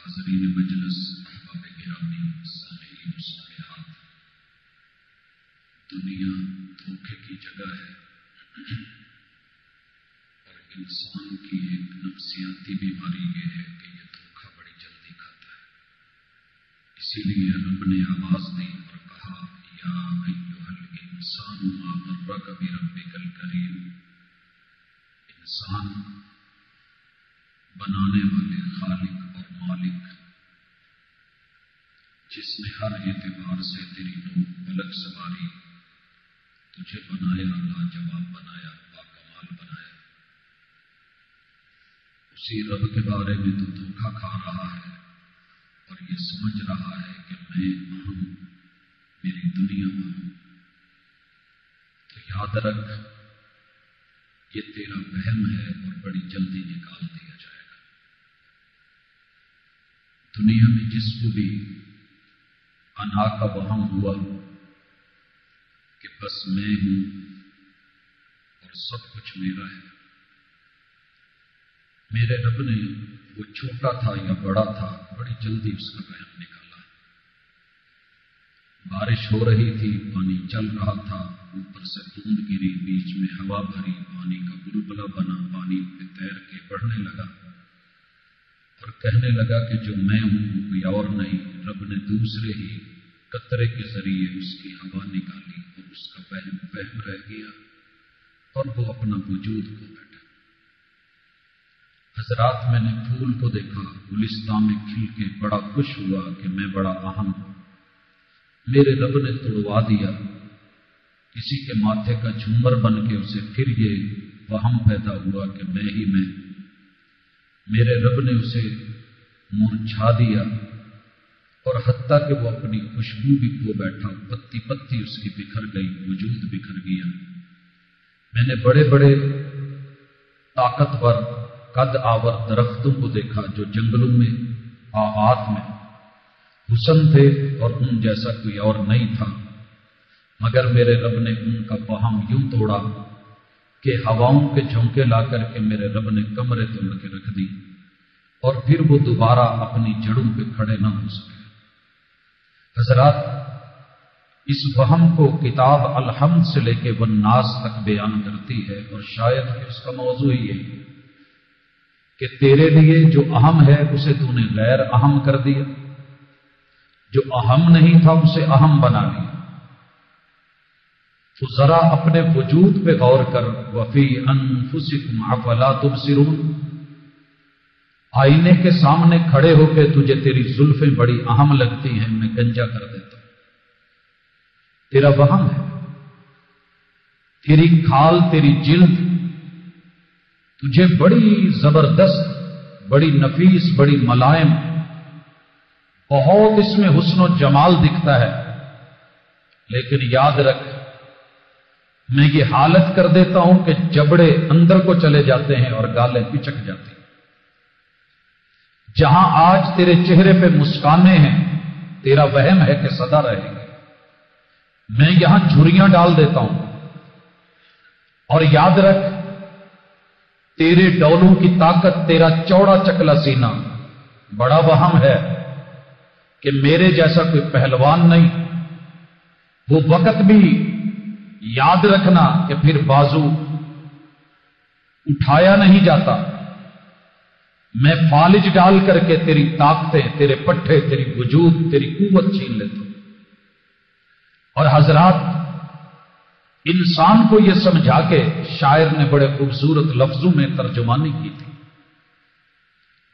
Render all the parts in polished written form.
حاضرین مجلس، احباب گرامی، سامعین و سامعات، دنیا دھوکے کی جگہ ہے اور انسان کی ایک نفسیاتی بیماری یہ ہے کہ یہ دھوکہ بڑی جلدی کھاتا ہے۔ اسی لیے رب نے آواز دی اور کہا یا ایھا الانسان ما غرک بربک الکریم، انسان بنانے والے خالق اور مالک جس نے ہر اعتبار سے تیری نوک پلک سواری، تجھے بنایا، لاجواب بنایا، باکمال بنایا، اسی رب کے بارے میں تو دھوکہ کھا رہا ہے اور یہ سمجھ رہا ہے کہ میں اہم، میری دنیا اہم۔ تو یاد رکھ یہ تیرا وہم ہے اور بڑی جلدی نکال دیا جائے گا۔ دنیا میں جس کو بھی انا کا وہم ہوا کہ بس میں ہوں اور سب کچھ میرا ہے، میرے رب نے وہ چھوٹا تھا یا بڑا تھا بڑی جلدی اس کا وہم نکالا۔ بارش ہو رہی تھی، پانی چل رہا تھا، اوپر سے بوند گری، بیچ میں ہوا بھری، پانی کا بلبلہ بنا، پانی پہ تیر کے بڑھنے لگا اور کہنے لگا کہ جو میں ہوں وہ کوئی اور نہیں۔ رب نے دوسرے ہی قطرے کے ذریعے اس کی ہوا نکالی اور اس کا وہم رہ گیا اور وہ اپنا وجود کھو بیٹھا۔ حضرات، میں نے پھول کو دیکھا گلستان میں کھل کے، بڑا خوش ہوا کہ میں بڑا اہم ہوں۔ میرے رب نے توڑوا دیا، کسی کے ماتھے کا جھومر بن کے اسے پھر یہ وہم پیدا ہوا کہ میں ہی میں۔ میرے رب نے اسے مرجھا دیا اور حتیٰ کہ وہ اپنی خوشبو بھی کھو بیٹھا، پتی پتی اس کی بکھر گئی، وجود بکھر گیا۔ میں نے بڑے بڑے طاقتور قد آور درختوں کو دیکھا جو جنگلوں میں آباد میں حسن تھے اور ان جیسا کوئی اور نہیں تھا، مگر میرے رب نے ان کا وہم یوں توڑا کہ ہواؤں کے جھونکے لا کر کے میرے رب نے کمرے توڑ کے رکھ دی اور پھر وہ دوبارہ اپنی جڑوں پہ کھڑے نہ ہو سکے۔ حضرات، اس وہم کو کتاب الحمد سے لے کے والناس تک بیان کرتی ہے اور شاید کہ اس کا موضوع یہ ہے کہ تیرے لیے جو اہم ہے اسے تو نے غیر اہم کر دیا، جو اہم نہیں تھا اسے اہم بنا لیا۔ تو ذرا اپنے وجود پہ غور کر، وفی انفسکم افلا تبصرون، آئینے کے سامنے کھڑے ہو کے تجھے تیری زلفیں بڑی اہم لگتی ہیں، میں گنجا کر دیتا ہوں، تیرا وہم ہے۔ تیری کھال، تیری جلد تجھے بڑی زبردست، بڑی نفیس، بڑی ملائم، بہت اس میں حسن و جمال دکھتا ہے، لیکن یاد رکھ میں یہ حالت کر دیتا ہوں کہ جبڑے اندر کو چلے جاتے ہیں اور گالیں پچک جاتی ہیں۔ جہاں آج تیرے چہرے پہ مسکانیں ہیں، تیرا وہم ہے کہ سدا رہے گی، میں یہاں جھریاں ڈال دیتا ہوں۔ اور یاد رکھ تیرے ڈولوں کی طاقت، تیرا چوڑا چکلا سینہ بڑا وہم ہے کہ میرے جیسا کوئی پہلوان نہیں۔ وہ وقت بھی یاد رکھنا کہ پھر بازو اٹھایا نہیں جاتا، میں فالج ڈال کر کے تیری طاقتیں، تیرے پٹھے، تیری وجود، تیری قوت چھین لیتا ہوں۔ اور حضرات، انسان کو یہ سمجھا کے شاعر نے بڑے خوبصورت لفظوں میں ترجمانی کی تھی،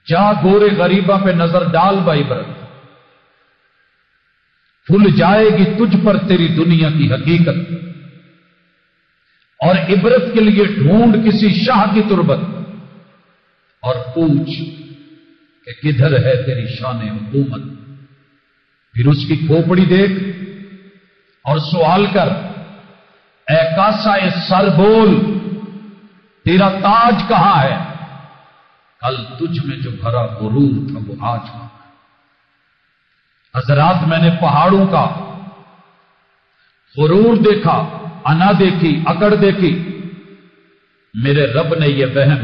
جا گورے غریبہ پہ نظر ڈال بعبرت، کھل جائے گی تجھ پر تیری دنیا کی حقیقت، اور عبرت کے لیے ڈھونڈ کسی شاہ کی تربت اور پوچھ کہ کدھر ہے تیری شان حکومت۔ پھر اس کی کھوپڑی دیکھ اور سوال کر، اے کاسائے سر بول تیرا تاج کہاں ہے؟ کل تجھ میں جو بھرا غرور تھا وہ آج کہاں ہے؟ حضرات، میں نے پہاڑوں کا غرور دیکھا، انا دیکھی، اکڑ دیکھی، میرے رب نے یہ وہم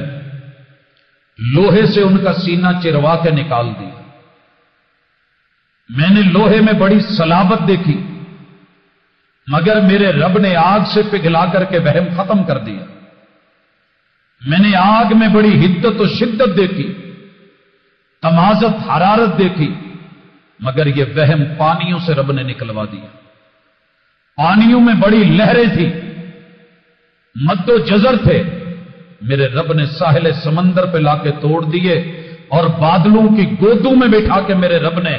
لوہے سے ان کا سینہ چروا کے نکال دیا۔ میں نے لوہے میں بڑی صلابت دیکھی، مگر میرے رب نے آگ سے پگھلا کر کے وہم ختم کر دیا۔ میں نے آگ میں بڑی حدت و شدت دیکھی، تمازت حرارت دیکھی، مگر یہ وہم پانیوں سے رب نے نکلوا دیا۔ پانیوں میں بڑی لہریں تھی، مد و جزر تھے، میرے رب نے ساحل سمندر پہ لا کے توڑ دیے اور بادلوں کی گودوں میں بٹھا کے میرے رب نے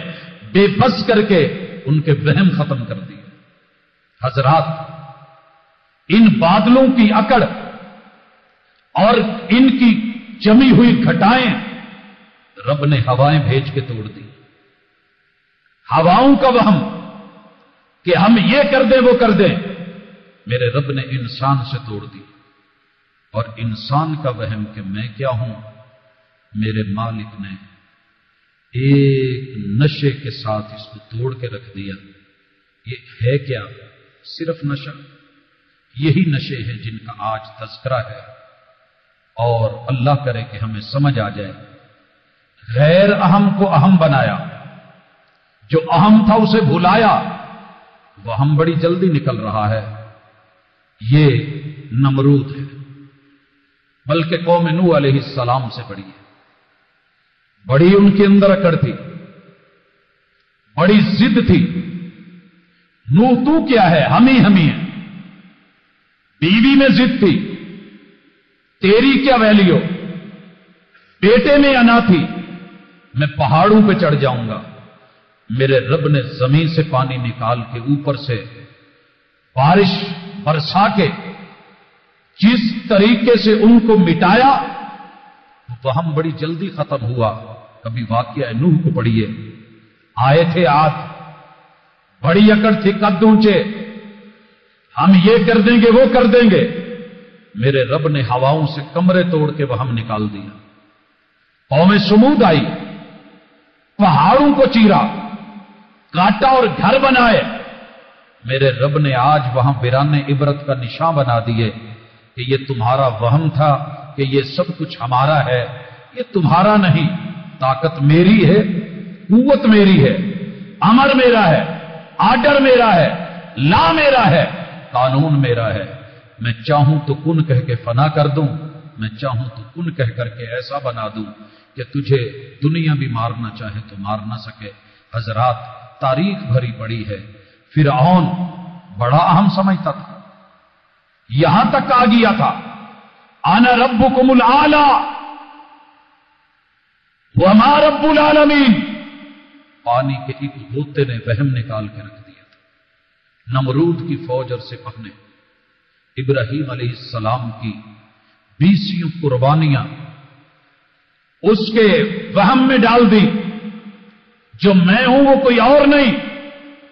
بے بس کر کے ان کے وہم ختم کر دیے۔ حضرات، ان بادلوں کی اکڑ اور ان کی جمی ہوئی گھٹائیں رب نے ہوائیں بھیج کے توڑ دی۔ ہواؤں کا وہم کہ ہم یہ کر دیں وہ کر دیں، میرے رب نے انسان سے توڑ دی۔ اور انسان کا وہم کہ میں کیا ہوں، میرے مالک نے ایک نشے کے ساتھ اس کو توڑ کے رکھ دیا۔ یہ ہے کیا؟ صرف نشہ۔ یہی نشے ہیں جن کا آج تذکرہ ہے، اور اللہ کرے کہ ہمیں سمجھ آ جائے۔ غیر اہم کو اہم بنایا، جو اہم تھا اسے بھلایا، وہ ہم بڑی جلدی نکل رہا ہے۔ یہ نمرود ہے، بلکہ قوم نوح علیہ السلام سے بڑی ہے۔ بڑی ان کے اندر اکڑ تھی، بڑی ضد تھی۔ نوح تو کیا ہے، ہم ہی ہیں۔ بیوی میں ضد تھی، تیری کیا ویلیو، بیٹے میں انا تھی، میں پہاڑوں پہ چڑھ جاؤں گا۔ میرے رب نے زمین سے پانی نکال کے اوپر سے بارش برسا کے جس طریقے سے ان کو مٹایا، وہ ہم بڑی جلدی ختم ہوا۔ کبھی واقعہ نوح کو پڑھیے، آئے تھے عاد، بڑی اکڑ تھی، قد اونچے، ہم یہ کر دیں گے وہ کر دیں گے۔ میرے رب نے ہواؤں سے کمرے توڑ کے وہ ہم نکال دیا۔ قوم سمود آئی، پہاڑوں کو چیرا، کاٹا اور گھر بنائے۔ میرے رب نے آج وہاں ویرانے عبرت کا نشان بنا دیے کہ یہ تمہارا وہم تھا کہ یہ سب کچھ ہمارا ہے، یہ تمہارا نہیں۔ طاقت میری ہے، قوت میری ہے، امر میرا ہے، آرڈر میرا ہے، لا میرا ہے، قانون میرا ہے۔ میں چاہوں تو کن کہہ کے فنا کر دوں، میں چاہوں تو کن کہہ کر کے ایسا بنا دوں کہ تجھے دنیا بھی مارنا چاہے تو مار نہ سکے۔ حضرات، تاریخ بھری پڑی ہے۔ فرعون بڑا اہم سمجھتا تھا، یہاں تک آ گیا تھا انا ربکم الاعلی وما رب العالمین۔ پانی کے ایک غوطے نے وہم نکال کے رکھ دیا تھا۔ نمرود کی فوج اور سپہ نے ابراہیم علیہ السلام کی 20 قربانیاں اس کے وہم میں ڈال دی، جو میں ہوں وہ کوئی اور نہیں،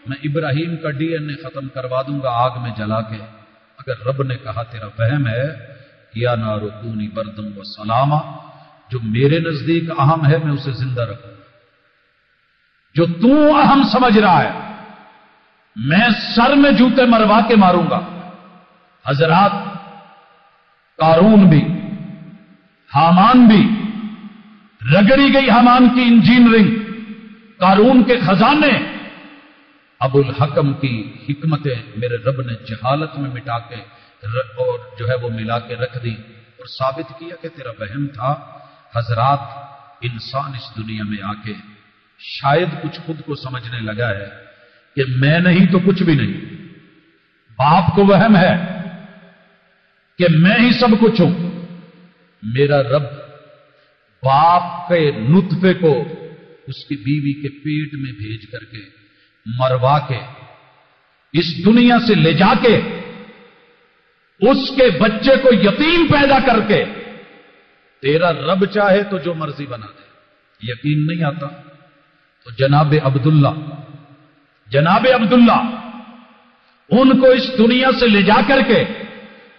میں ابراہیم کا ڈی این اے ختم کروا دوں گا آگ میں جلا کے۔ اگر رب نے کہا تیرا وہم ہے، یا نار کونی بردم و سلاما، جو میرے نزدیک اہم ہے میں اسے زندہ رکھوں گا، جو تو اہم سمجھ رہا ہے میں سر میں جوتے مروا کے ماروں گا۔ حضرات، قارون بھی، حامان بھی، رگڑی گئی حامان کی انجینئرنگ، قارون کے خزانے، ابو الحکم کی حکمتیں میرے رب نے جہالت میں مٹا کے اور جو ہے وہ ملا کے رکھ دی اور ثابت کیا کہ تیرا وہم تھا۔ حضرات، انسان اس دنیا میں آ کے شاید کچھ خود کو سمجھنے لگا ہے کہ میں نہیں تو کچھ بھی نہیں۔ باپ کو وہم ہے کہ میں ہی سب کچھ ہوں۔ میرا رب باپ کے نطفے کو اس کی بیوی کے پیٹ میں بھیج کر کے مروا کے اس دنیا سے لے جا کے اس کے بچے کو یتیم پیدا کر کے، تیرا رب چاہے تو جو مرضی بنا دے۔ یقین نہیں آتا تو جناب عبداللہ ان کو اس دنیا سے لے جا کر کے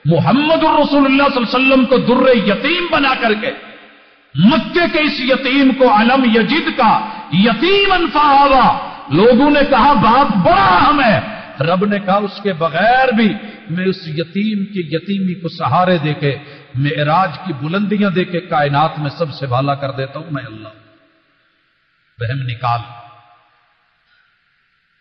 محمد الرسول اللہ صلی اللہ علیہ وسلم کو در یتیم بنا کر کے مکے کے اس یتیم کو علم یجد کا یتیماً فآویٰ، لوگوں نے کہا باپ بڑا اہم ہے، رب نے کہا اس کے بغیر بھی میں اس یتیم کی یتیمی کو سہارے دے کے معراج کی بلندیاں دے کے کائنات میں سب سے بھالا کر دیتا ہوں میں اللہ۔ وہم نکال،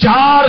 4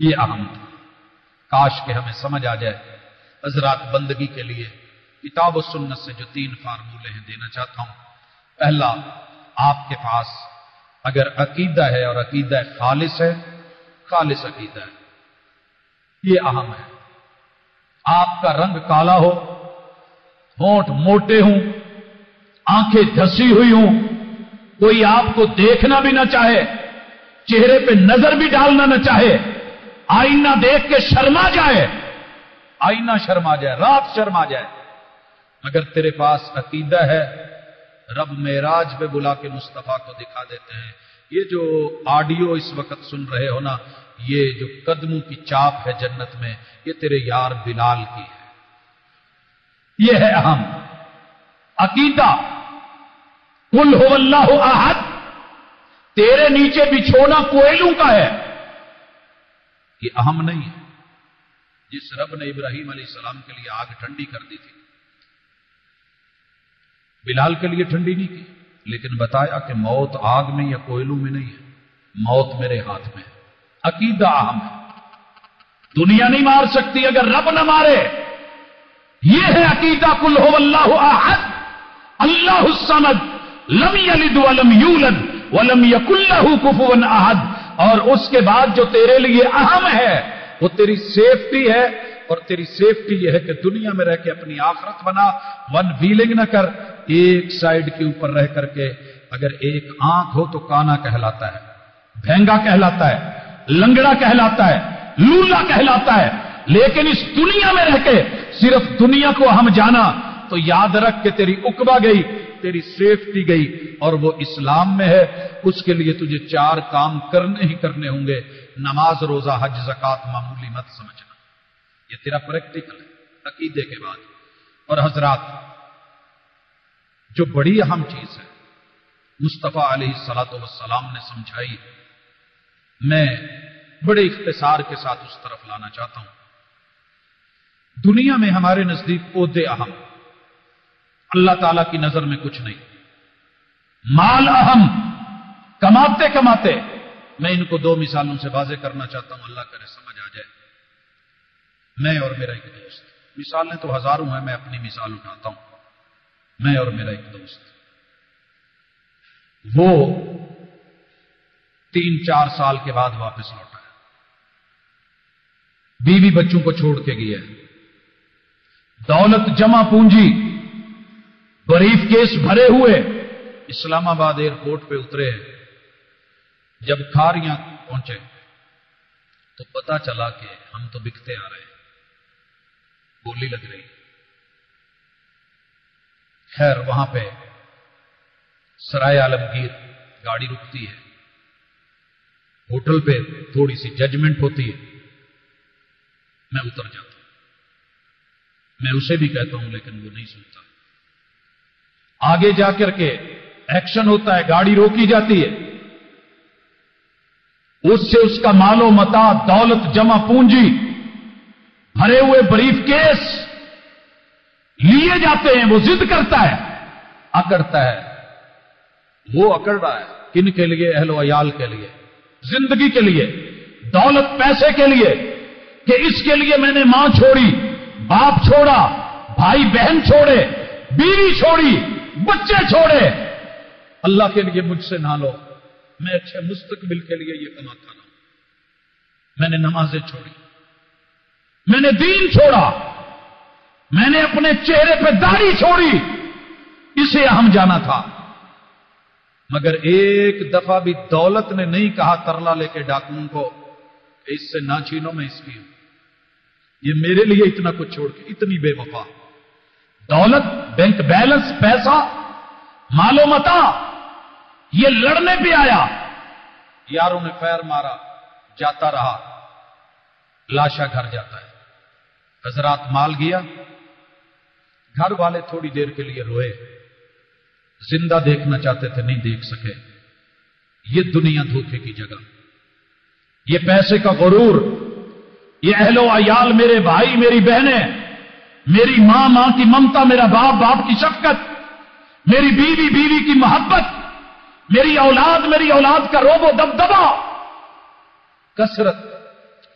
یہ اہم تھا. کاش کہ ہمیں سمجھ آ جائے. حضرات بندگی کے لیے کتاب و سنت سے جو 3 فارمولے ہیں دینا چاہتا ہوں. پہلا، آپ کے پاس اگر عقیدہ ہے اور عقیدہ خالص ہے، خالص عقیدہ ہے، یہ اہم ہے. آپ کا رنگ کالا ہو، ہونٹ موٹے ہوں، آنکھیں دھسی ہوئی ہوں، کوئی آپ کو دیکھنا بھی نہ چاہے، چہرے پہ نظر بھی ڈالنا نہ چاہے، آئینہ دیکھ کے شرما جائے، آئینہ شرما جائے، رات شرما جائے، مگر تیرے پاس عقیدہ ہے. رب معراج پہ بلا کے مصطفیٰ کو دکھا دیتے ہیں. یہ جو آڈیو اس وقت سن رہے ہو نا، یہ جو قدموں کی چاپ ہے جنت میں، یہ تیرے یار بلال کی ہے. یہ ہے اہم عقیدہ. قل هو اللہ احد، تیرے نیچے بچھونا کوئلوں کا ہے، یہ اہم نہیں ہے. جس رب نے ابراہیم علیہ السلام کے لیے آگ ٹھنڈی کر دی تھی، بلال کے لیے ٹھنڈی نہیں کی، لیکن بتایا کہ موت آگ میں یا کوئلوں میں نہیں ہے، موت میرے ہاتھ میں ہے. عقیدہ اہم ہے. دنیا نہیں مار سکتی اگر رب نہ مارے. یہ ہے عقیدہ. قل هو اللہ احد اللہ الصمد لم یلد ولم یولد ولم یکن لہ کفوا احد. اور اس کے بعد جو تیرے لیے اہم ہے وہ تیری سیفٹی ہے، اور تیری سیفٹی یہ ہے کہ دنیا میں رہ کے اپنی آخرت بنا. ون ویلنگ نہ کر. ایک سائیڈ کے اوپر رہ کر کے اگر ایک آنکھ ہو تو کانا کہلاتا ہے، بھینگا کہلاتا ہے، لنگڑا کہلاتا ہے، لولا کہلاتا ہے. لیکن اس دنیا میں رہ کے صرف دنیا کو ہم جانا تو یاد رکھ کہ تیری عقبہ گئی، تیری سیفٹی گئی، اور وہ اسلام میں ہے. اس کے لیے تجھے 4 کام کرنے ہی کرنے ہوں گے. نماز، روزہ، حج، زکات معمولی مت سمجھنا. یہ تیرا پریکٹیکل ہے عقیدے کے بعد. اور حضرات، جو بڑی اہم چیز ہے مصطفیٰ علیہ الصلوۃ والسلام نے سمجھائی، میں بڑے اختصار کے ساتھ اس طرف لانا چاہتا ہوں. دنیا میں ہمارے نزدیک عہدے اہم، اللہ تعالیٰ کی نظر میں کچھ نہیں. مال اہم، کماتے کماتے. میں ان کو 2 مثالوں سے واضح کرنا چاہتا ہوں، اللہ کرے سمجھ آ جائے. میں اور میرا ایک دوست، مثالیں تو ہزاروں ہیں، میں اپنی مثال اٹھاتا ہوں. میں اور میرا ایک دوست، وہ 3-4 سال کے بعد واپس لوٹا ہے. بیوی بچوں کو چھوڑ کے گیا ہے. دولت جمع پونجی، بریف کیس بھرے ہوئے، اسلام آباد ایئرپورٹ پہ اترے ہیں. جب کھاریاں پہنچے تو پتا چلا کہ ہم تو بکتے آ رہے ہیں، بولی لگ رہی. خیر وہاں پہ سرائے عالمگیر گاڑی رکتی ہے، ہوٹل پہ تھوڑی سی ججمنٹ ہوتی ہے. میں اتر جاتا ہوں، میں اسے بھی کہتا ہوں لیکن وہ نہیں سنتا. آگے جا کر کے ایکشن ہوتا ہے، گاڑی روکی جاتی ہے. اس سے اس کا مال و متاع، دولت جمع پونجی، بھرے ہوئے بریف کیس لیے جاتے ہیں. وہ ضد کرتا ہے، اکڑتا ہے. وہ اکڑ رہا ہے کن کے لیے؟ اہل و عیال کے لیے، زندگی کے لیے، دولت پیسے کے لیے، کہ اس کے لیے میں نے ماں چھوڑی، باپ چھوڑا، بھائی بہن چھوڑے، بیوی چھوڑی، بچے چھوڑے. اللہ کے لیے مجھ سے نہ لو، میں اچھے مستقبل کے لیے یہ کماتا نہ ہوں. میں نے نمازیں چھوڑی، میں نے دین چھوڑا، میں نے اپنے چہرے پہ داڑھی چھوڑی. اسے اہم جانا تھا. مگر ایک دفعہ بھی دولت نے نہیں کہا ترلا لے کے ڈاکوؤں کو کہ اس سے نہ چھینو، میں اس کی ہوں. یہ میرے لیے اتنا کچھ چھوڑ کے، اتنی بے وفا. دولت، بینک بیلنس، پیسہ، مال و متاع، یہ لڑنے پہ آیا. یاروں نے فیر مارا، جاتا رہا، لاشا گھر جاتا ہے. حضرات مال گیا. گھر والے تھوڑی دیر کے لیے روئے، زندہ دیکھنا چاہتے تھے، نہیں دیکھ سکے. یہ دنیا دھوکے کی جگہ، یہ پیسے کا غرور، یہ اہل و عیال، میرے بھائی میری بہنیں، میری ماں ماں کی ممتا، میرا باپ باپ کی شفقت، میری بیوی بیوی کی محبت، میری اولاد کا روب و دبدبا، کثرت،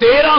13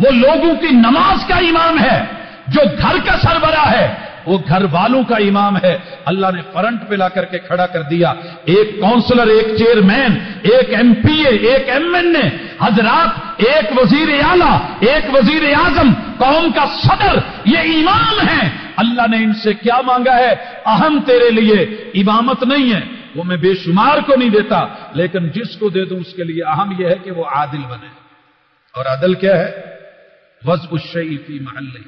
وہ لوگوں کی نماز کا امام ہے، جو گھر کا سربراہ ہے وہ گھر والوں کا امام ہے۔ اللہ نے فرنٹ پہ لا کر کے کھڑا کر دیا، ایک کونسلر، ایک چیئرمین، ایک ایم پی اے، ایک ایم این اے، حضرات ایک وزیر اعلیٰ، ایک وزیر اعظم، قوم کا صدر، یہ امام ہیں۔ اللہ نے ان سے کیا مانگا ہے؟ اہم تیرے لیے امامت نہیں ہے، وہ میں بے شمار کو نہیں دیتا، لیکن جس کو دے دوں اس کے لیے اہم یہ ہے کہ وہ عادل بنے۔ اور عدل کیا ہے؟ وضع الشیء فی محلہ،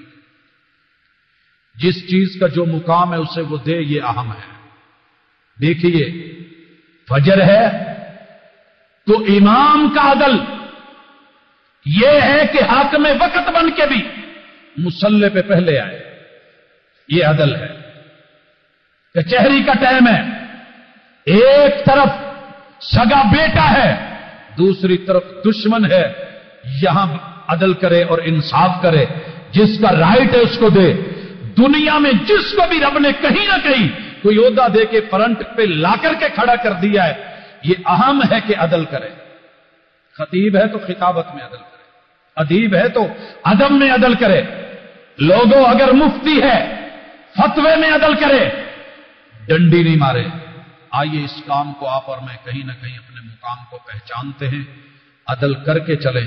جس چیز کا جو مقام ہے اسے وہ دے، یہ اہم ہے۔ دیکھیے فجر ہے تو امام کا عدل یہ ہے کہ حاکم وقت بن کے بھی مصلی پہ پہلے آئے، یہ عدل ہے۔ کچہری کا ٹائم ہے، ایک طرف سگا بیٹا ہے، دوسری طرف دشمن ہے، یہاں عدل کرے اور انصاف کرے، جس کا رائٹ ہے اس کو دے۔ دنیا میں جس کو بھی رب نے کہیں نہ کہیں کوئی عہدہ دے کے فرنٹ پہ لا کر کے کھڑا کر دیا ہے، یہ اہم ہے کہ عدل کرے۔ خطیب ہے تو خطابت میں عدل کرے، ادیب ہے تو ادب میں عدل کرے، لوگوں اگر مفتی ہے فتوے میں عدل کرے، ڈنڈی نہیں مارے۔ آئیے اس کام کو آپ اور میں کہیں نہ کہیں اپنے مقام کو پہچانتے ہیں، عدل کر کے چلیں۔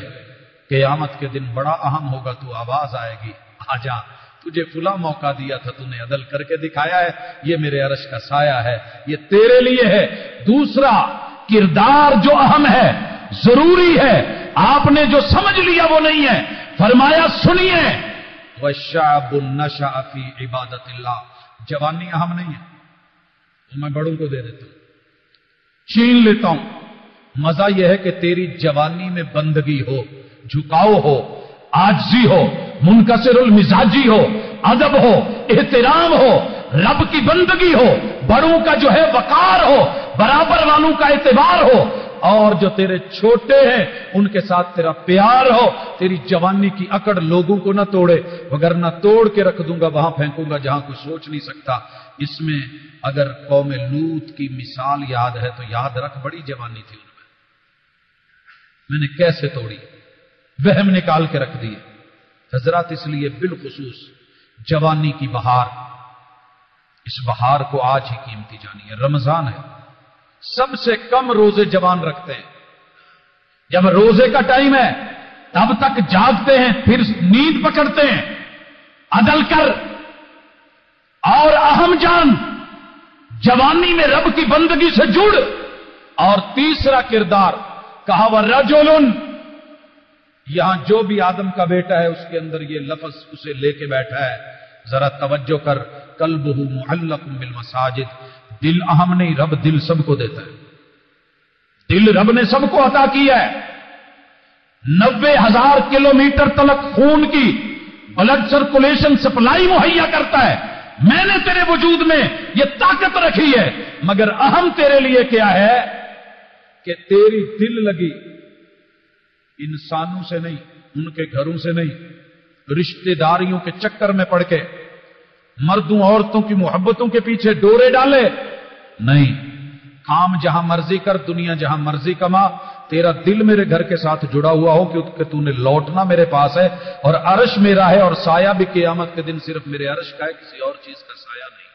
قیامت کے دن بڑا اہم ہوگا، تو آواز آئے گی، آ جا، تجھے فلاں موقع دیا تھا، تو نے عدل کر کے دکھایا ہے، یہ میرے عرش کا سایہ ہے، یہ تیرے لیے ہے۔ دوسرا کردار جو اہم ہے، ضروری ہے، آپ نے جو سمجھ لیا وہ نہیں ہے، فرمایا سنیے، وَالشَّعْبُ النَّشَأَ فِي عِبَادَةِ اللَّهِ، جوانی اہم نہیں ہے، وہ میں بڑوں کو دے دیتا ہوں، چھین لیتا ہوں۔ مزہ یہ ہے کہ تیری جوانی میں بندگی ہو، جھکاؤ ہو، عاجزی ہو، منکسر المزاجی ہو، ادب ہو، احترام ہو، رب کی بندگی ہو، بڑوں کا جو ہے وقار ہو، برابر والوں کا اعتبار ہو، اور جو تیرے چھوٹے ہیں ان کے ساتھ تیرا پیار ہو۔ تیری جوانی کی اکڑ لوگوں کو نہ توڑے، وگرنہ توڑ کے رکھ دوں گا، وہاں پھینکوں گا جہاں کوئی سوچ نہیں سکتا۔ اس میں اگر قوم لوط کی مثال یاد ہے تو یاد رکھ، بڑی جوانی تھی ان میں نے کیسے توڑی، وہم نکال کے رکھ دیے۔ حضرات اس لیے بالخصوص جوانی کی بہار، اس بہار کو آج ہی قیمتی جانیے۔ رمضان ہے، سب سے کم روزے جوان رکھتے ہیں، جب روزے کا ٹائم ہے تب تک جاگتے ہیں، پھر نیند پکڑتے ہیں۔ عدل کر اور اہم جان، جوانی میں رب کی بندگی سے جڑ۔ اور تیسرا کردار کہا وَرَجُلٌ، یہاں جو بھی آدم کا بیٹا ہے اس کے اندر یہ لفظ اسے لے کے بیٹھا ہے، ذرا توجہ کر، قلبہ معلق بالمساجد، دل اہم نہیں، رب دل سب کو دیتا ہے، دل رب نے سب کو عطا کیا ہے۔ 90,000 کلومیٹر تلک خون کی بلڈ سرکولیشن سپلائی مہیا کرتا ہے۔ میں نے تیرے وجود میں یہ طاقت رکھی ہے، مگر اہم تیرے لیے کیا ہے کہ تیری دل لگی انسانوں سے نہیں، ان کے گھروں سے نہیں، رشتہ داریوں کے چکر میں پڑ کے، مردوں عورتوں کی محبتوں کے پیچھے ڈورے ڈالے نہیں۔ کام جہاں مرضی کر، دنیا جہاں مرضی کما، تیرا دل میرے گھر کے ساتھ جڑا ہوا ہو کہ تو نے لوٹنا میرے پاس ہے، اور عرش میرا ہے، اور سایہ بھی قیامت کے دن صرف میرے عرش کا ہے، کسی اور چیز کا سایہ نہیں۔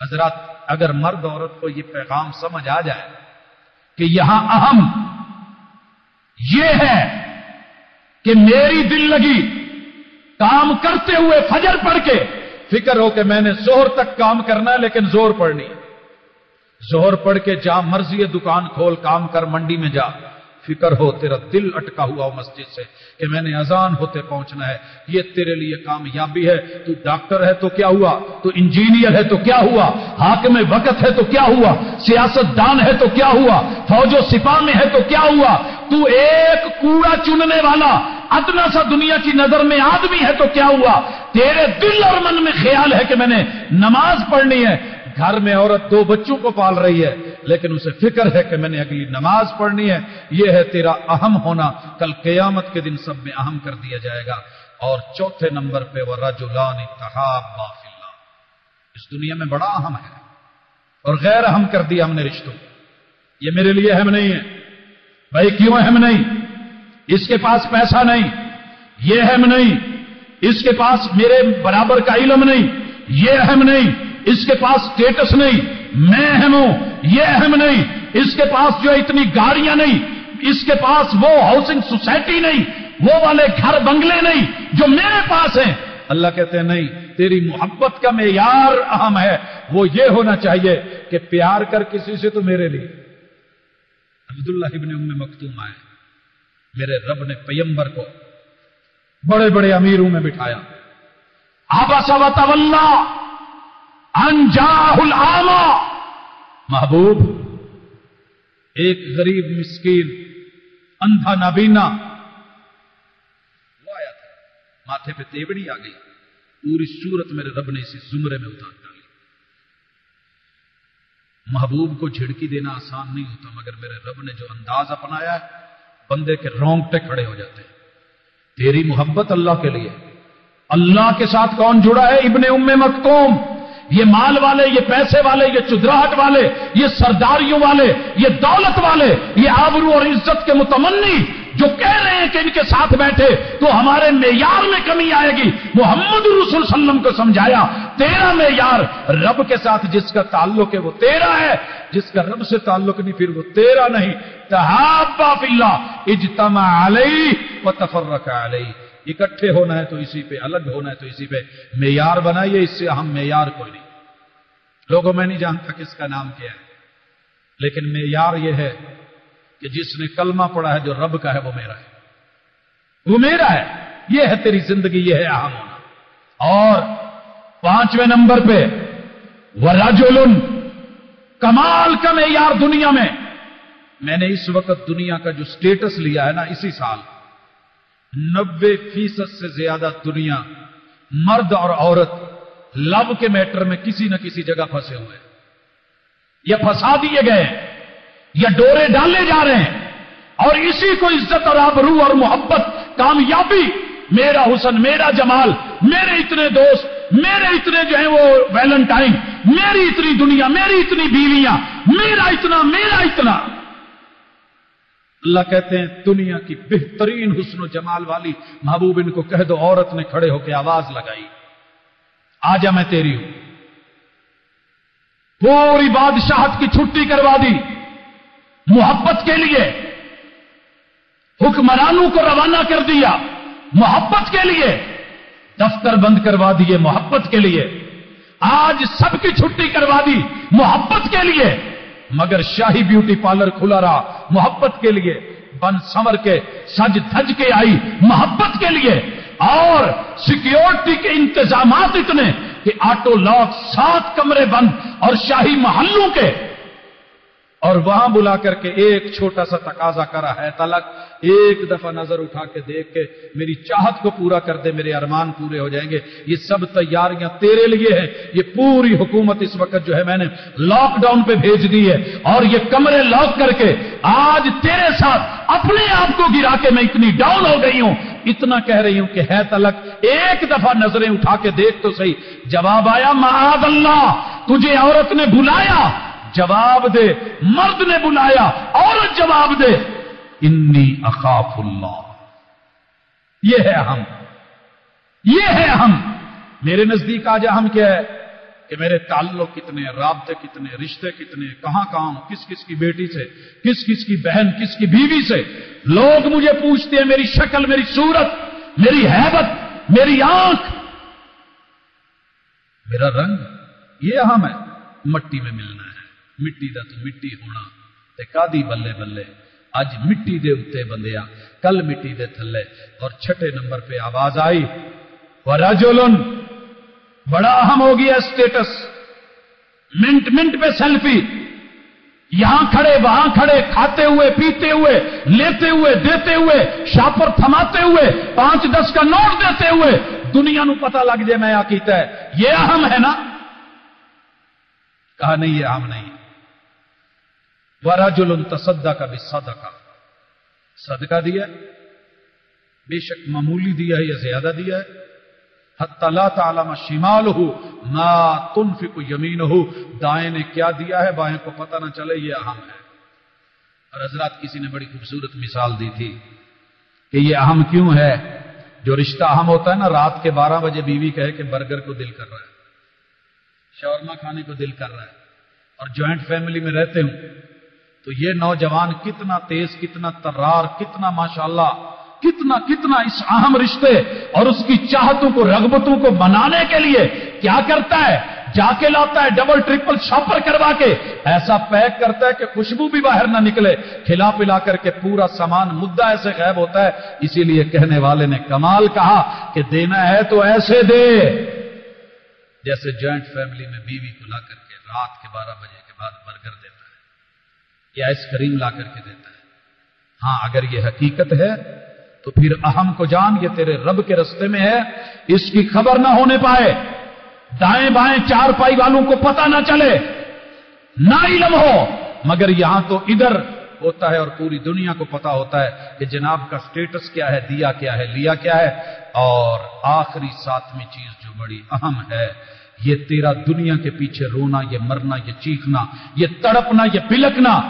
حضرات اگر مرد عورت کو یہ پیغام سمجھ آ جائے کہ یہاں اہم یہ ہے کہ میری دل لگی کام کرتے ہوئے فجر پڑھ کے، فکر ہو کہ میں نے ظہر تک کام کرنا ہے لیکن زور پڑھنی ہے، ظہر پڑھ کے جا مرضی ہے دکان کھول، کام کر، منڈی میں جا، فکر ہو تیرا دل اٹکا ہوا ہو مسجد سے کہ میں نے اذان ہوتے پہنچنا ہے، یہ تیرے لیے کامیابی ہے۔ تو ڈاکٹر ہے تو کیا ہوا، تو انجینئر ہے تو کیا ہوا، حاکم وقت ہے تو کیا ہوا، سیاست دان ہے تو کیا ہوا، فوج و سپاہ میں ہے تو کیا ہوا، تو ایک کوڑا چننے والا ادنا سا دنیا کی نظر میں آدمی ہے تو کیا ہوا، تیرے دل اور من میں خیال ہے کہ میں نے نماز پڑھنی ہے۔ گھر میں عورت 2 بچوں کو پال رہی ہے لیکن اسے فکر ہے کہ میں نے اگلی نماز پڑھنی ہے، یہ ہے تیرا اہم ہونا، کل قیامت کے دن سب میں اہم کر دیا جائے گا۔ اور چوتھے نمبر پہ وَرَجُلَانِ تَحَابَّا فِي اللَّهِ، اس دنیا میں بڑا اہم ہے اور غیر اہم کر دیا ہم نے رشتوں، یہ میرے لیے اہم نہیں ہے۔ بھائی کیوں اہم نہیں؟ اس کے پاس پیسہ نہیں، یہ اہم نہیں، اس کے پاس میرے برابر کا علم نہیں، یہ اہم نہیں، اس کے پاس سٹیٹس نہیں، میں اہم ہوں، یہ اہم نہیں، اس کے پاس جو اتنی گاڑیاں نہیں، اس کے پاس وہ ہاؤسنگ سوسائٹی نہیں، وہ والے گھر بنگلے نہیں جو میرے پاس ہیں۔ اللہ کہتے ہیں نہیں، تیری محبت کا معیار اہم ہے، وہ یہ ہونا چاہیے کہ پیار کر کسی سے تو میرے لیے۔ عبداللہ ابن ام مکتوم آئے، میرے رب نے پیغمبر کو بڑے بڑے امیروں میں بٹھایا، عبس وتولی ان جاءہ الاعمی، محبوب ایک غریب مسکین اندھا نابینا وہ آیا تھا، ماتھے پہ تیوڑی آ گئی، پوری صورت میرے رب نے اسی زمرے میں اتار ڈالی۔ محبوب کو جھڑکی دینا آسان نہیں ہوتا، مگر میرے رب نے جو انداز اپنایا ہے بندے کے رونگٹے کھڑے ہو جاتے ہیں۔ تیری محبت اللہ کے لیے، اللہ کے ساتھ کون جڑا ہے؟ ابن ام مکتوم۔ یہ مال والے، یہ پیسے والے، یہ چدراہٹ والے، یہ سرداریوں والے، یہ دولت والے، یہ آبرو اور عزت کے متمنی جو کہہ رہے ہیں کہ ان کے ساتھ بیٹھے تو ہمارے معیار میں کمی آئے گی، محمد رسول صلی اللہ علیہ وسلم کو سمجھایا تیرا معیار رب کے ساتھ جس کا تعلق ہے وہ تیرا ہے، جس کا رب سے تعلق نہیں پھر وہ تیرا نہیں۔ تحابا فی اللہ اجتمع علیہ وتفرق علیہ، اکٹھے ہونا ہے تو اسی پہ، الگ ہونا ہے تو اسی پہ۔ معیار بنائیے، اس سے اہم معیار کوئی نہیں۔ لوگوں میں نہیں جانتا کس کا نام کیا ہے، لیکن معیار یہ ہے کہ جس نے کلمہ پڑھا ہے جو رب کا ہے وہ میرا ہے، وہ میرا ہے۔ یہ ہے تیری زندگی، یہ ہے اہم ہونا۔ اور 5ویں نمبر پہ ورجل، کمال کا معیار دنیا میں نے اس وقت دنیا کا جو سٹیٹس لیا ہے نا، اسی سال 90% سے زیادہ دنیا مرد اور عورت لو کے میٹر میں کسی نہ کسی جگہ پھنسے ہوئے، یا پھنسا دیے گئے یا ڈورے ڈالے جا رہے ہیں، اور اسی کو عزت اور آبرو اور محبت، کامیابی، میرا حسن، میرا جمال، میرے اتنے دوست، میرے اتنے جو ہیں وہ ویلنٹائن، میری اتنی دنیا، میری اتنی بیویاں، میرا اتنا۔ اللہ کہتے ہیں دنیا کی بہترین حسن و جمال والی محبوب، ان کو کہہ دو، عورت نے کھڑے ہو کے آواز لگائی، آجا میں تیری ہوں۔ پوری بادشاہت کی چھٹی کروا دی محبت کے لیے، حکمرانوں کو روانہ کر دیا محبت کے لیے، دفتر بند کروا دیے محبت کے لیے، آج سب کی چھٹی کروا دی محبت کے لیے، مگر شاہی بیوٹی پارلر کھلا رہا محبت کے لیے، بن سنور کے سج دھج کے آئی محبت کے لیے، اور سیکیورٹی کے انتظامات اتنے کہ آٹو لاک، 7 کمرے بند، اور شاہی محلوں کے، اور وہاں بلا کر کے ایک چھوٹا سا تقاضا کرا ہے طلق، ایک دفعہ نظر اٹھا کے دیکھ کے میری چاہت کو پورا کر دے، میرے ارمان پورے ہو جائیں گے۔ یہ سب تیاریاں تیرے لیے ہیں۔ یہ پوری حکومت اس وقت جو ہے میں نے لاک ڈاؤن پہ بھیج دی ہے، اور یہ کمرے لاک کر کے آج تیرے ساتھ اپنے آپ کو گرا کے میں اتنی ڈاؤن ہو گئی ہوں، اتنا کہہ رہی ہوں کہ ہے طلق، ایک دفعہ نظریں اٹھا کے دیکھ تو صحیح۔ جواب آیا معاذ اللہ، تجھے عورت نے بلایا، جواب دے، مرد نے بلایا، عورت جواب دے، انی اخاف اللہ۔ یہ ہے اہم، یہ ہے اہم۔ میرے نزدیک آج اہم کیا ہے کہ میرے تعلق کتنے، رابطے کتنے، رشتے کتنے، کہاں کہاں، کس کس کی بیٹی سے، کس کس کی بہن، کس کی بیوی سے لوگ مجھے پوچھتے ہیں، میری شکل، میری صورت، میری ہیبت، میری آنکھ، میرا رنگ، یہ اہم ہے۔ مٹی میں ملنا ہے، مٹی دا تو مٹی ہونا تے کادی بلے بلے، اج مٹی دے اتے بندیا، کل مٹی دے تھلے۔ اور 6 نمبر پہ آواز آئی ورجل، بڑا اہم ہو گیا سٹیٹس، منٹ منٹ پہ سیلفی، یہاں کھڑے وہاں کھڑے، کھاتے ہوئے، پیتے ہوئے، لیتے ہوئے، دیتے ہوئے، شاپر تھماتے ہوئے، 5-10 کا نوٹ دیتے ہوئے، دنیا نو پتہ لگ جائے میں کیتا ہے۔ یہ اہم ہے نا؟ کہا نہیں، یہ اہم نہیں۔ ورجل تصدق بالصدقہ، صدقہ دیا، بے شک معمولی دیا ہے یا زیادہ دیا ہے، حتی لا تعلم شمالہ ما تنفق یمینہ، دائیں نے کیا دیا ہے بائیں کو پتہ نہ چلے، یہ اہم ہے۔ اور حضرات کسی نے بڑی خوبصورت مثال دی تھی کہ یہ اہم کیوں ہے، جو رشتہ اہم ہوتا ہے نا، رات کے 12 بجے بیوی کہے کہ برگر کو دل کر رہا ہے، شاورما کھانے کو دل کر رہا ہے، اور جوائنٹ فیملی میں رہتے ہوں، تو یہ نوجوان کتنا تیز، کتنا ترار، کتنا ماشاءاللہ، کتنا اس اہم رشتے اور اس کی چاہتوں کو، رغبتوں کو بنانے کے لیے کیا کرتا ہے، جا کے لاتا ہے ڈبل ٹرپل شاپر کروا کے، ایسا پیک کرتا ہے کہ خوشبو بھی باہر نہ نکلے، کھلا پلا کر کے پورا سامان مدعا ایسے غائب ہوتا ہے۔ اسی لیے کہنے والے نے کمال کہا کہ دینا ہے تو ایسے دے، جیسے جوائنٹ فیملی میں بیوی کو لا کر کے رات کے 12 بجے کے بعد برگر دیتا ہے یا آئس کریم لا کر کے دیتا ہے۔ ہاں، اگر یہ حقیقت ہے تو پھر اہم کو جان، یہ تیرے رب کے رستے میں ہے، اس کی خبر نہ ہونے پائے، دائیں بائیں چار پائی والوں کو پتہ نہ چلے، نہ علم ہو، مگر یہاں تو ادھر ہوتا ہے اور پوری دنیا کو پتا ہوتا ہے کہ جناب کا سٹیٹس کیا ہے، دیا کیا ہے، لیا کیا ہے۔ اور آخری 7ویں چیز جو بڑی اہم ہے، یہ تیرا دنیا کے پیچھے رونا، یہ مرنا، یہ چیخنا، یہ تڑپنا، یہ بلکنا،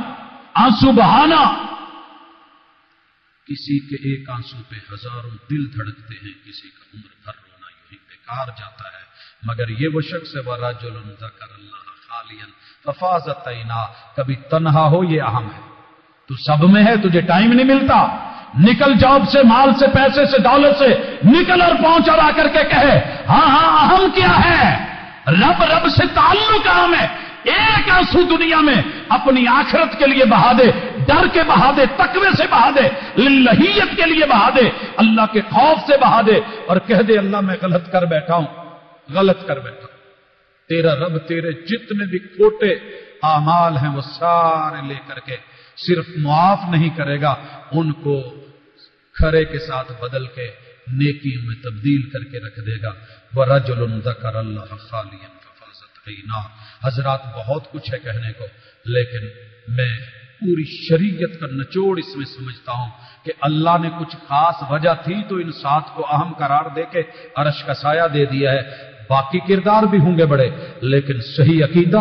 آنسو بہانا، کسی کے ایک آنسو پہ ہزاروں دل دھڑکتے ہیں، کسی کا عمر بھر رونا یوں ہی بیکار جاتا ہے۔ مگر یہ وہ شخص ہے وَرَجُلٌ ذَكَرَ اللَّهَ خَالِيًا فَفَاضَتْ عَيْنَاهُ، کبھی تنہا ہو، یہ اہم ہے۔ تو سب میں ہے، تجھے ٹائم نہیں ملتا، نکل جاب سے، مال سے، پیسے سے، دولت سے نکل اور پہنچ اور آ کر کے کہے ہاں ہاں اہم کیا ہے، رب سے تعلق اہم ہے۔ ایک آنسو دنیا میں اپنی آخرت کے لیے بہا دے، ڈر کے بہا دے، تقوی سے بہا دے، للہیت کے لیے بہا دے، اللہ کے خوف سے بہا دے، اور کہہ دے اللہ میں غلط کر بیٹھا ہوں، غلط کر بیٹھا ہوں۔ تیرا رب تیرے جتنے بھی کھوٹے اعمال ہیں وہ سارے لے کر کے صرف معاف نہیں کرے گا، ان کو کھرے کے ساتھ بدل کے نیکیوں میں تبدیل کر کے رکھ دے گا۔ وَرَجُلٌ ذَكَرَ اللَّهَ خَالِيًا فَفَاضَتْ عَيْنَاهُ۔ حضرات بہت کچھ ہے کہنے کو، لیکن میں پوری شریعت کا نچوڑ اس میں سمجھتا ہوں کہ اللہ نے کچھ خاص وجہ تھی تو ان 7 کو اہم قرار دے کے عرش کا سایہ دے دیا ہے۔ باقی کردار بھی ہوں گے بڑے، لیکن صحیح عقیدہ،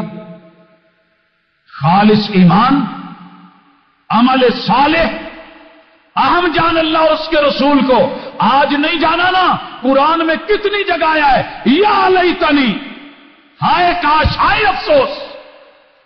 خالص ایمان، عمل صالح، اہم جان اللہ اور اس کے رسول کو۔ آج نہیں جانا نا، قرآن میں کتنی جگہ آیا ہے یا لیتنی، ہائے کاش، ہائے افسوس۔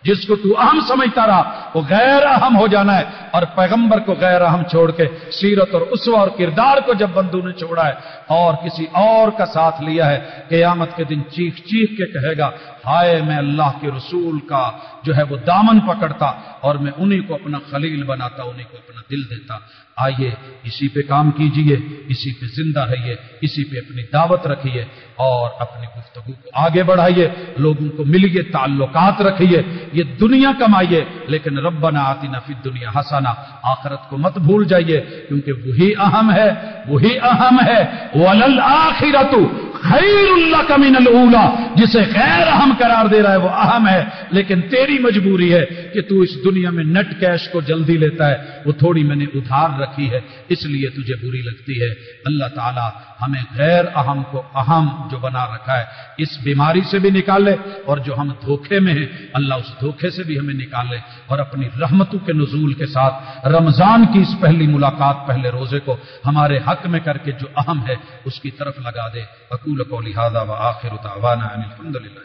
جس کو تو اہم سمجھتا رہا وہ غیر اہم ہو جانا ہے، اور پیغمبر کو غیر اہم چھوڑ کے سیرت اور اسوہ اور کردار کو جب بندوں نے چھوڑا ہے اور کسی اور کا ساتھ لیا ہے، قیامت کے دن چیخ چیخ کے کہے گا ہائے میں اللہ کے رسول کا جو ہے وہ دامن پکڑتا اور میں انہی کو اپنا خلیل بناتا، انہی کو اپنا دل دیتا۔ آئیے اسی پہ کام کیجئے، اسی پہ زندہ رہیے، اسی پہ اپنی دعوت رکھیے اور اپنی گفتگو کو آگے بڑھائیے، لوگوں کو ملیے، تعلقات رکھیے، یہ دنیا کمائیے، لیکن ربنا آتنا فی الدنیا حسنہ، آخرت کو مت بھول جائیے، کیونکہ وہی اہم ہے، وہی اہم ہے۔ وَلَلْآخِرَةُ خَيْرٌ لَكَ مِنَ الْأُولَى، جسے غیر اہم قرار دے رہا ہے وہ اہم ہے، لیکن تیری مجبوری ہے کہ تو اس دنیا میں نٹ کیش کو جلدی لیتا ہے، وہ تھوڑی میں نے ادھار رکھی ہے اس لیے تجھے بری لگتی ہے۔ اللہ تعالی ہمیں غیر اہم کو اہم جو بنا رکھا ہے اس بیماری سے بھی نکالے، اور جو ہم دھوکے میں ہیں اللہ اس دھوکے سے بھی ہمیں نکالے، اور اپنی رحمتوں کے نزول کے ساتھ رمضان کی اس پہلی ملاقات، پہلے روزے کو ہمارے حق میں کر کے جو اہم ہے اس کی طرف لگا دے۔ اقول قولی ھذا وآخر دعوانا ان الحمد للہ۔